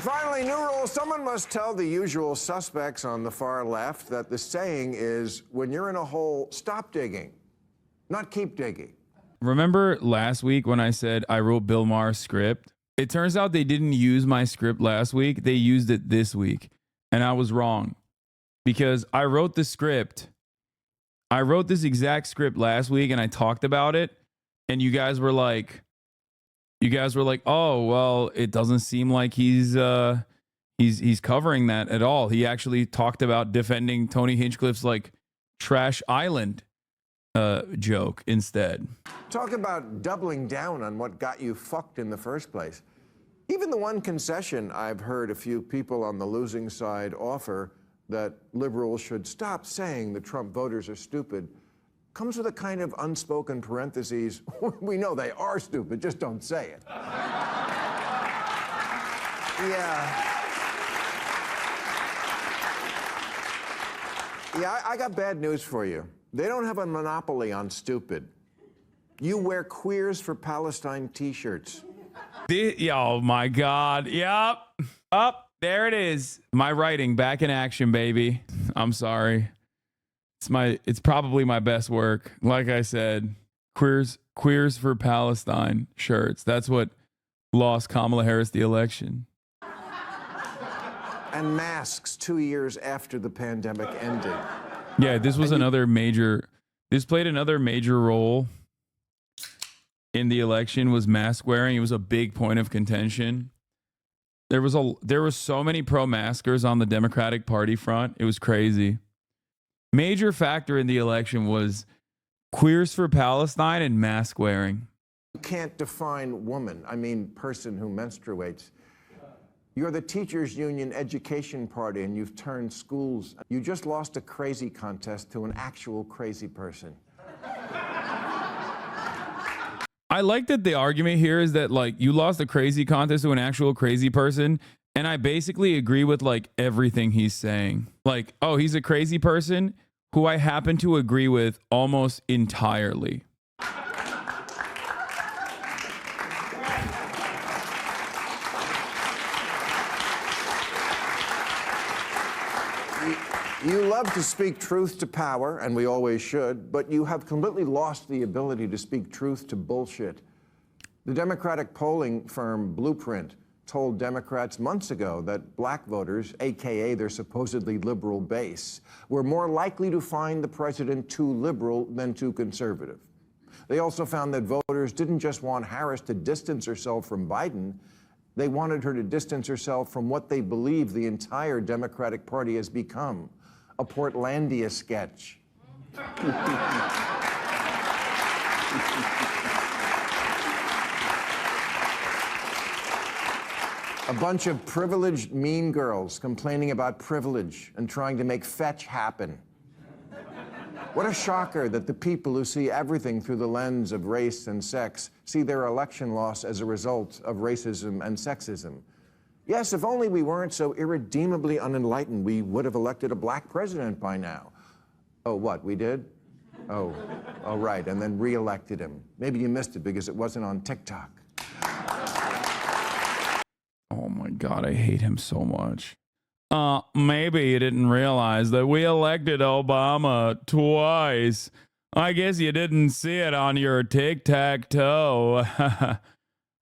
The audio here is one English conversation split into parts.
Finally, new rule. Someone must tell the usual suspects on the far left that the saying is, when you're in a hole, stop digging, not keep digging. Remember last week when I said I wrote Bill Maher's script? It turns out they didn't use my script last week. They used it this week. And I was wrong. Because I wrote the script. I wrote this exact script last week and I talked about it. And you guys were like, oh, well, it doesn't seem like he's covering that at all. He actually talked about defending Tony Hinchcliffe's like Trash Island joke instead. Talk about doubling down on what got you fucked in the first place. Even the one concession I've heard a few people on the losing side offer, that liberals should stop saying the Trump voters are stupid, comes with a kind of unspoken parentheses. We know they are stupid, just don't say it. Yeah, I got bad news for you. They don't have a monopoly on stupid. You wear Queers for Palestine t-shirts. Oh my God. Yep. Up. There it is. My writing back in action, baby. I'm sorry. It's probably my best work. Like I said, Queers for Palestine shirts. That's what lost Kamala Harris the election. And masks 2 years after the pandemic ended. Yeah, this was this played another major role in the election, was mask wearing. It was a big point of contention. There was so many pro-maskers on the Democratic Party front. It was crazy. Major factor in the election was Queers for Palestine and mask wearing. You can't define woman, I mean person who menstruates. You're the teachers union education party and you've turned schools. You just lost a crazy contest to an actual crazy person. I like that the argument here is that like you lost a crazy contest to an actual crazy person. And I basically agree with like everything he's saying. Like, oh, he's a crazy person who I happen to agree with almost entirely. You love to speak truth to power, and we always should, but you have completely lost the ability to speak truth to bullshit. The Democratic polling firm Blueprint told Democrats months ago that black voters, AKA their supposedly liberal base, were more likely to find the president too liberal than too conservative. They also found that voters didn't just want Harris to distance herself from Biden, they wanted her to distance herself from what they believe the entire Democratic Party has become. A Portlandia sketch. A bunch of privileged mean girls complaining about privilege and trying to make fetch happen. What a shocker that the people who see everything through the lens of race and sex see their election loss as a result of racism and sexism. Yes, if only we weren't so irredeemably unenlightened, we would have elected a black president by now. Oh, what, we did? Oh, right, and then re-elected him. Maybe you missed it because it wasn't on TikTok. Oh my God, I hate him so much. Maybe you didn't realize that we elected Obama twice. I guess you didn't see it on your tic-tac-toe.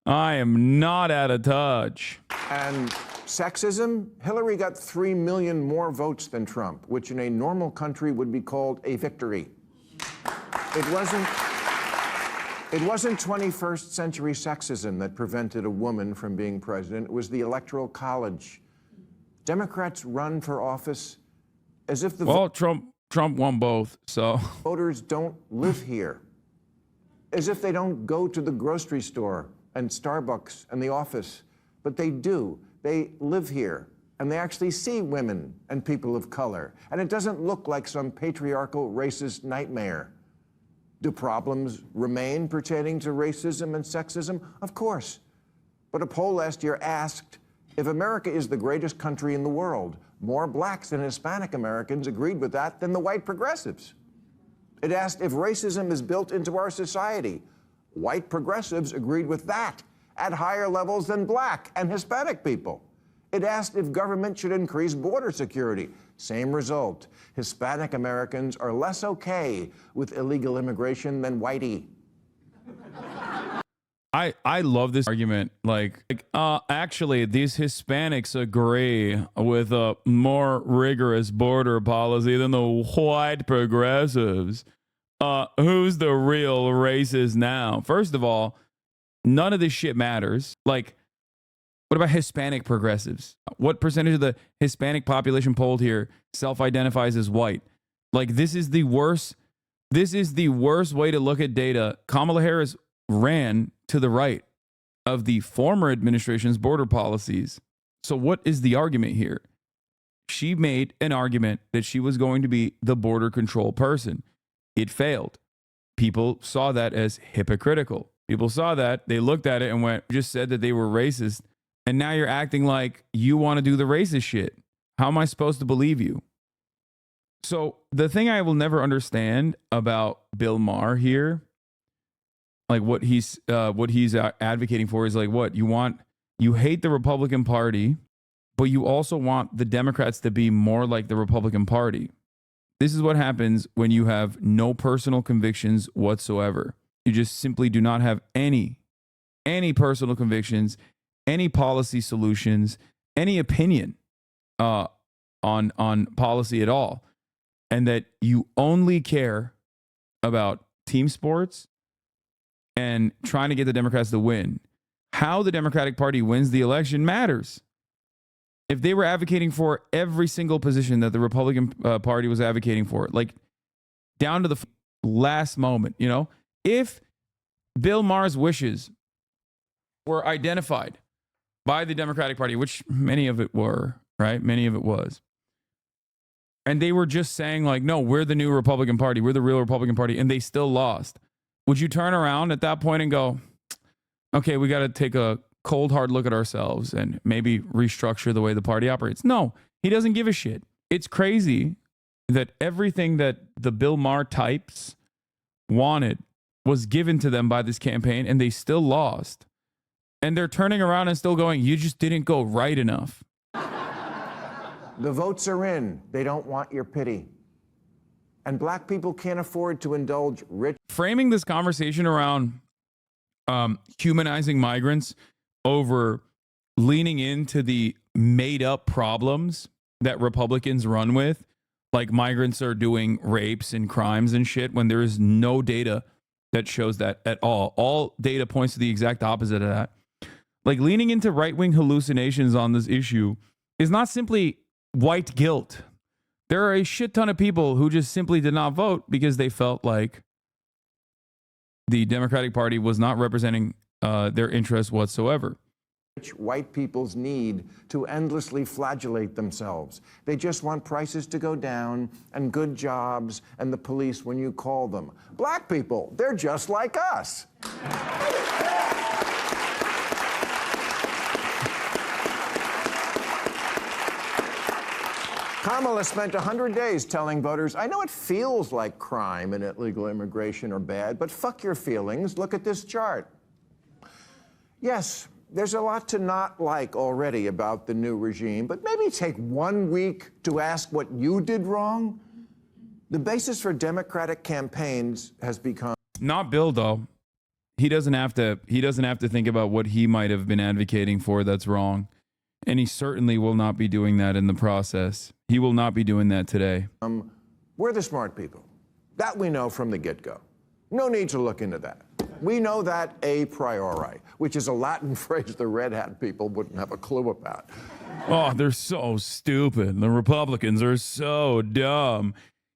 I am not out of touch. And sexism? Hillary got 3 million more votes than Trump, which in a normal country would be called a victory. It wasn't 21st century sexism that prevented a woman from being president. It was the Electoral College. Democrats run for office as if the Trump won both, so voters don't live here. As if they don't go to the grocery store and Starbucks and the office, but they do. They live here, and they actually see women and people of color, and it doesn't look like some patriarchal racist nightmare. Do problems remain pertaining to racism and sexism? Of course. But a poll last year asked, if America is the greatest country in the world, more blacks and Hispanic Americans agreed with that than the white progressives. It asked if racism is built into our society. White progressives agreed with that at higher levels than black and Hispanic people. It asked if government should increase border security. Same result. Hispanic Americans are less okay with illegal immigration than whitey. I love this argument. Actually, these Hispanics agree with a more rigorous border policy than the white progressives. Who's the real racist now? First of all, none of this shit matters. Like, what about Hispanic progressives? What percentage of the Hispanic population polled here self-identifies as white? Like, this is the worst. This is the worst way to look at data. Kamala Harris ran to the right of the former administration's border policies. So what is the argument here? She made an argument that she was going to be the border control person. It failed. People saw that as hypocritical. People saw that. They looked at it and went, just said that they were racist. And now you're acting like you want to do the racist shit. How am I supposed to believe you? So the thing I will never understand about Bill Maher here, like what he's advocating for is like, what you hate the Republican Party, but you also want the Democrats to be more like the Republican Party. This is what happens when you have no personal convictions whatsoever. You just simply do not have any personal convictions, any policy solutions, any opinion on policy at all, and that you only care about team sports and trying to get the Democrats to win. How the Democratic Party wins the election matters. If they were advocating for every single position that the Republican Party was advocating for, like down to the last moment, you know, if Bill Maher's wishes were identified by the Democratic Party, which many of it were, right? Many of it was. And they were just saying like, no, we're the new Republican Party. We're the real Republican Party. And they still lost. Would you turn around at that point and go, okay, we got to take a cold, hard look at ourselves and maybe restructure the way the party operates? No, he doesn't give a shit. It's crazy that everything that the Bill Maher types wanted was given to them by this campaign, and they still lost. And they're turning around and still going, you just didn't go right enough. The votes are in. They don't want your pity. And black people can't afford to indulge rich. Framing this conversation around humanizing migrants over leaning into the made up problems that Republicans run with, like migrants are doing rapes and crimes and shit, when there is no data that shows that at all. All data points to the exact opposite of that. Like leaning into right-wing hallucinations on this issue is not simply white guilt. There are a shit ton of people who just simply did not vote because they felt like the Democratic Party was not representing their interests whatsoever. White people's need to endlessly flagellate themselves. They just want prices to go down and good jobs and the police when you call them. Black people, they're just like us. Kamala spent 100 days telling voters, I know it feels like crime and illegal immigration are bad, but fuck your feelings. Look at this chart. Yes, there's a lot to not like already about the new regime, but maybe take 1 week to ask what you did wrong. The basis for Democratic campaigns has become... Not Bill, though. He doesn't have to think about what he might have been advocating for that's wrong. And he certainly will not be doing that in the process. He will not be doing that today. We're the smart people. That we know from the get-go. No need to look into that. We know that a priori, which is a Latin phrase the Red Hat people wouldn't have a clue about. Oh, they're so stupid. The Republicans are so dumb.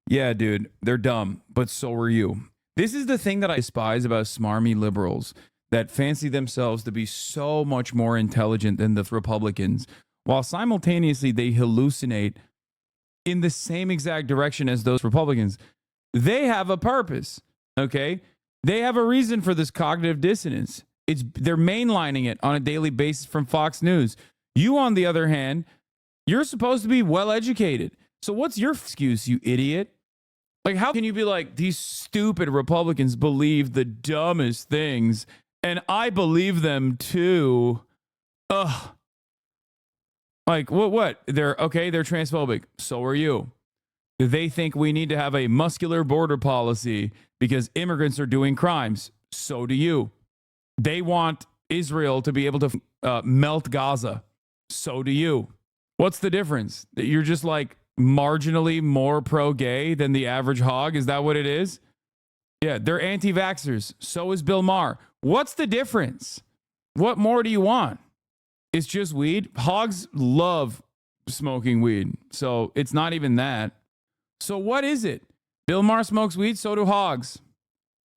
Yeah, dude, they're dumb, but so are you. This is the thing that I despise about smarmy liberals that fancy themselves to be so much more intelligent than the Republicans, while simultaneously they hallucinate in the same exact direction as those Republicans. They have a purpose, okay? They have a reason for this cognitive dissonance. They're mainlining it on a daily basis from Fox News. You, on the other hand, you're supposed to be well-educated. So what's your excuse, you idiot? Like, how can you be like, these stupid Republicans believe the dumbest things, and I believe them too? Ugh. Like, what? They're okay, they're transphobic. So are you. They think we need to have a muscular border policy because immigrants are doing crimes. So do you. They want Israel to be able to melt Gaza. So do you. What's the difference? You're just like marginally more pro-gay than the average hog? Is that what it is? Yeah, they're anti-vaxxers. So is Bill Maher. What's the difference? What more do you want? It's just weed. Hogs love smoking weed. So it's not even that. So what is it? Bill Maher smokes weed, so do hogs.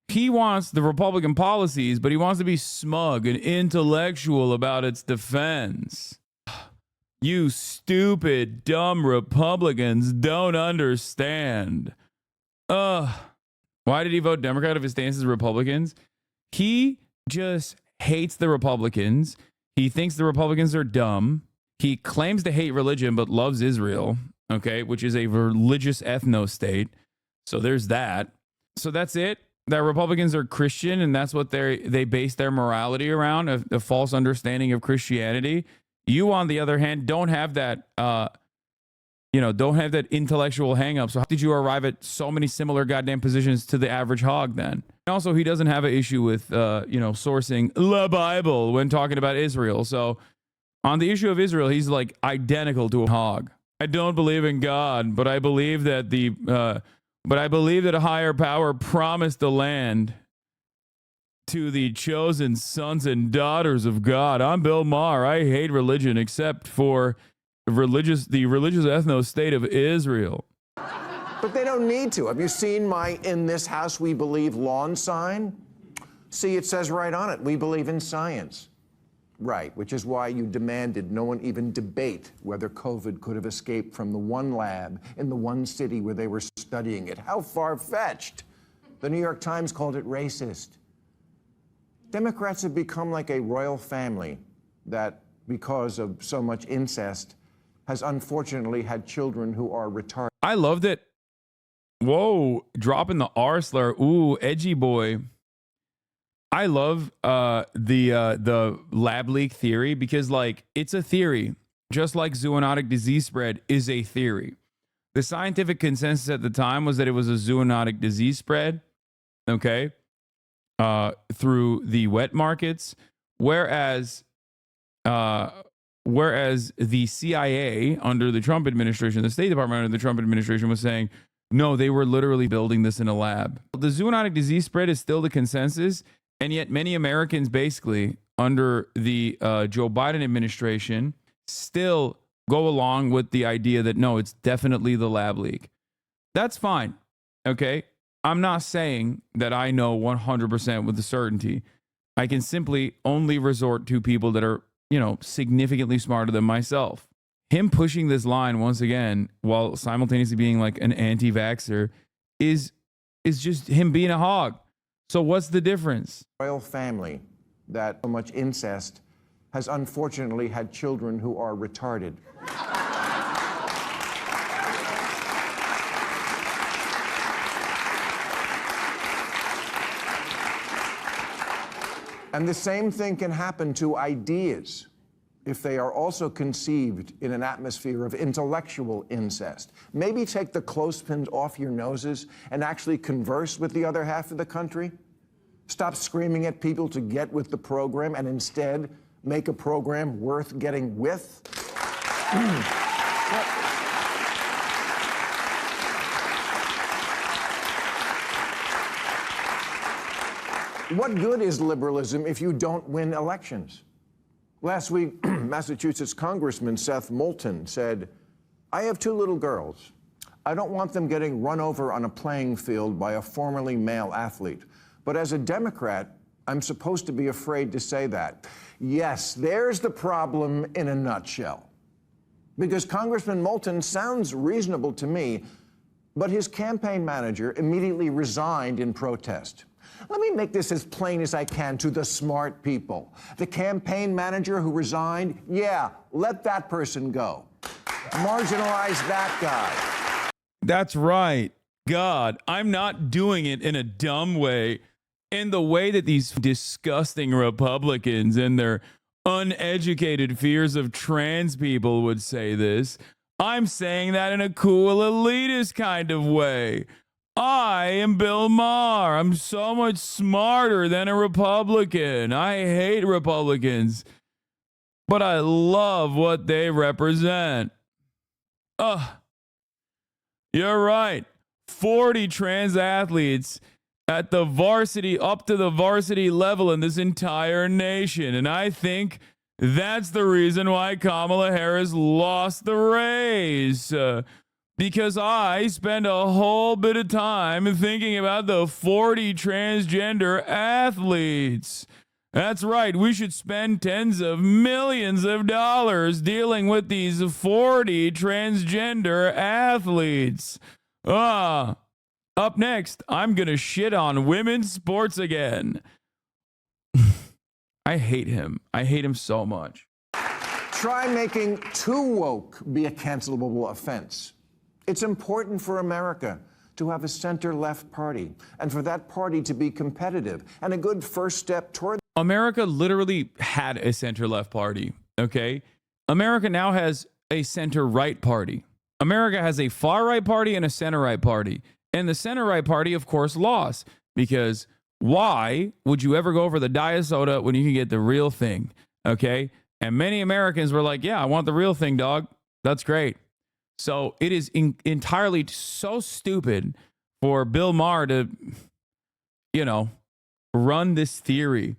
He wants the Republican policies, but he wants to be smug and intellectual about its defense. You stupid, dumb Republicans don't understand. Why did he vote Democrat if his stance is Republicans? He just hates the Republicans. He thinks the Republicans are dumb. He claims to hate religion, but loves Israel, okay, which is a religious ethno-state. So there's that. So that's it. That Republicans are Christian, and that's what they base their morality around, a false understanding of Christianity. You, on the other hand, don't have that, don't have that intellectual hang up. So how did you arrive at so many similar goddamn positions to the average hog then? And also, he doesn't have an issue with, sourcing the Bible when talking about Israel. So on the issue of Israel, he's like identical to a hog. I don't believe in God, but I believe that a higher power promised the land to the chosen sons and daughters of God. I'm Bill Maher. I hate religion except for the religious ethno-state of Israel. But they don't need to. Have you seen my "In This House We Believe" lawn sign? See, it says right on it, we believe in science. Right, which is why you demanded no one even debate whether COVID could have escaped from the one lab in the one city where they were studying it. How far-fetched. The New York Times called it racist. Democrats have become like a royal family that, because of so much incest, has unfortunately had children who are retarded. I loved it. Whoa, dropping the R slur. Ooh, edgy boy. I love the lab leak theory because, like, it's a theory, just like zoonotic disease spread is a theory. The scientific consensus at the time was that it was a zoonotic disease spread, okay, through the wet markets, whereas the CIA under the Trump administration, the State Department under the Trump administration was saying, no, they were literally building this in a lab. The zoonotic disease spread is still the consensus. And yet many Americans basically under the Joe Biden administration still go along with the idea that, no, it's definitely the lab leak. That's fine. Okay. I'm not saying that I know 100% with certainty. I can simply only resort to people that are, significantly smarter than myself. Him pushing this line once again, while simultaneously being like an anti-vaxxer, is just him being a hog. So what's the difference? Royal family that so much incest has unfortunately had children who are retarded. And the same thing can happen to ideas if they are also conceived in an atmosphere of intellectual incest. Maybe take the clothespins off your noses and actually converse with the other half of the country. Stop screaming at people to get with the program and instead make a program worth getting with. What good is liberalism if you don't win elections? Last week, Massachusetts Congressman Seth Moulton said, I have 2 little girls. I don't want them getting run over on a playing field by a formerly male athlete. But as a Democrat, I'm supposed to be afraid to say that. Yes, there's the problem in a nutshell. Because Congressman Moulton sounds reasonable to me, but his campaign manager immediately resigned in protest. Let me make this as plain as I can to the smart people. The campaign manager who resigned, yeah, let that person go. Marginalize that guy. That's right. God, I'm not doing it in a dumb way. In the way that these disgusting Republicans and their uneducated fears of trans people would say this. I'm saying that in a cool elitist kind of way. I am Bill Maher. I'm so much smarter than a Republican. I hate Republicans, but I love what they represent. You're right. 40 trans athletes at the varsity, up to the varsity level in this entire nation. And I think that's the reason why Kamala Harris lost the race. Because I spend a whole bit of time thinking about the 40 transgender athletes. That's right. We should spend tens of millions of dollars dealing with these 40 transgender athletes. Up next, I'm going to shit on women's sports again. I hate him. I hate him so much. Try making too woke be a cancelable offense. It's important for America to have a center-left party and for that party to be competitive, and a good first step toward America literally had a center-left party, okay? America now has a center-right party. America has a far-right party and a center-right party. And the center-right party, of course, lost, because why would you ever go for the diet soda when you can get the real thing, okay? And many Americans were like, yeah, I want the real thing, dog. That's great. So it is entirely so stupid for Bill Maher to, run this theory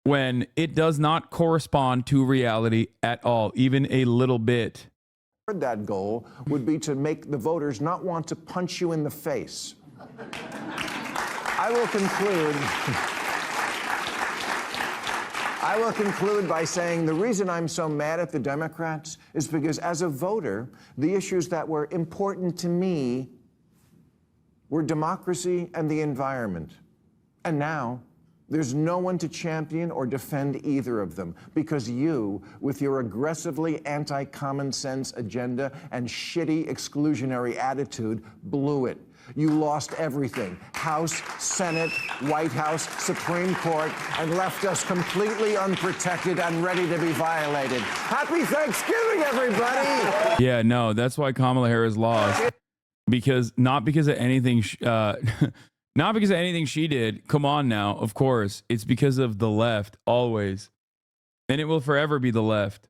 when it does not correspond to reality at all, even a little bit. that goal would be to make the voters not want to punch you in the face. I will conclude by saying the reason I'm so mad at the Democrats is because as a voter, the issues that were important to me were democracy and the environment. And now, there's no one to champion or defend either of them because you, with your aggressively anti-common sense agenda and shitty exclusionary attitude, blew it. You lost everything. House, Senate, White House, Supreme Court, and left us completely unprotected and ready to be violated. Happy Thanksgiving, everybody! Yeah, no, that's why Kamala Harris lost. Not because of anything, not because of anything she did. Come on now, of course. It's because of the left, always. And it will forever be the left.